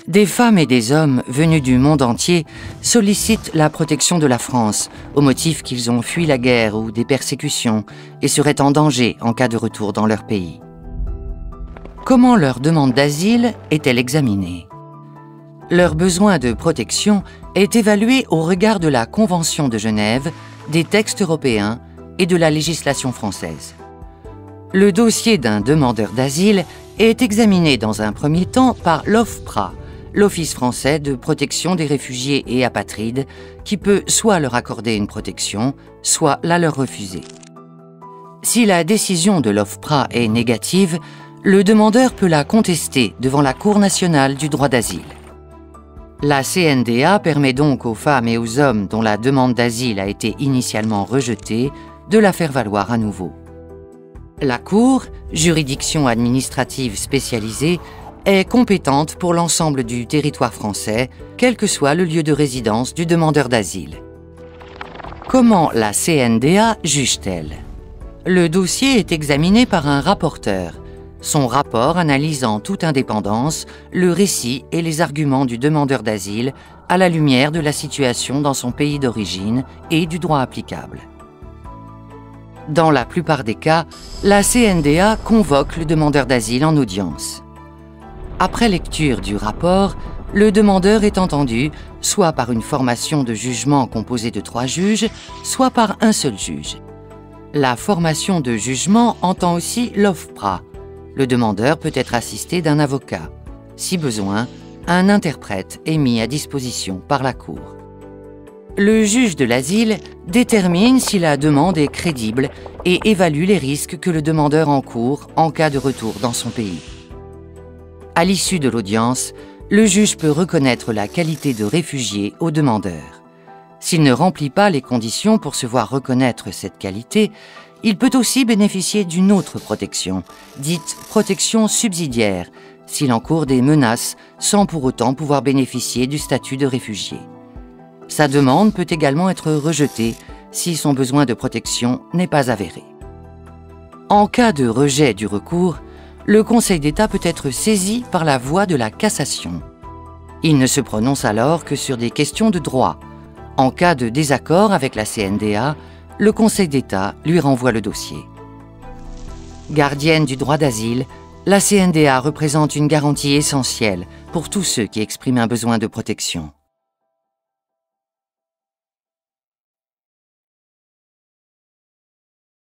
Des femmes et des hommes venus du monde entier sollicitent la protection de la France au motif qu'ils ont fui la guerre ou des persécutions et seraient en danger en cas de retour dans leur pays. Comment leur demande d'asile est-elle examinée? Leur besoin de protection est évalué au regard de la Convention de Genève, des textes européens et de la législation française. Le dossier d'un demandeur d'asile est examiné dans un premier temps par l'OFPRA, l'Office français de protection des réfugiés et apatrides, qui peut soit leur accorder une protection, soit la leur refuser. Si la décision de l'OFPRA est négative, le demandeur peut la contester devant la Cour nationale du droit d'asile. La CNDA permet donc aux femmes et aux hommes dont la demande d'asile a été initialement rejetée de la faire valoir à nouveau. La Cour, juridiction administrative spécialisée, est compétente pour l'ensemble du territoire français, quel que soit le lieu de résidence du demandeur d'asile. Comment la CNDA juge-t-elle? Le dossier est examiné par un rapporteur. Son rapport analyse en toute indépendance le récit et les arguments du demandeur d'asile à la lumière de la situation dans son pays d'origine et du droit applicable. Dans la plupart des cas, la CNDA convoque le demandeur d'asile en audience. Après lecture du rapport, le demandeur est entendu soit par une formation de jugement composée de 3 juges, soit par un seul juge. La formation de jugement entend aussi l'OFPRA. Le demandeur peut être assisté d'un avocat. Si besoin, un interprète est mis à disposition par la Cour. Le juge de l'asile détermine si la demande est crédible et évalue les risques que le demandeur encourt en cas de retour dans son pays. À l'issue de l'audience, le juge peut reconnaître la qualité de réfugié au demandeur. S'il ne remplit pas les conditions pour se voir reconnaître cette qualité, il peut aussi bénéficier d'une autre protection, dite protection subsidiaire, s'il encourt des menaces sans pour autant pouvoir bénéficier du statut de réfugié. Sa demande peut également être rejetée si son besoin de protection n'est pas avéré. En cas de rejet du recours, le Conseil d'État peut être saisi par la voie de la cassation. Il ne se prononce alors que sur des questions de droit. En cas de désaccord avec la CNDA, le Conseil d'État lui renvoie le dossier. Gardienne du droit d'asile, la CNDA représente une garantie essentielle pour tous ceux qui expriment un besoin de protection.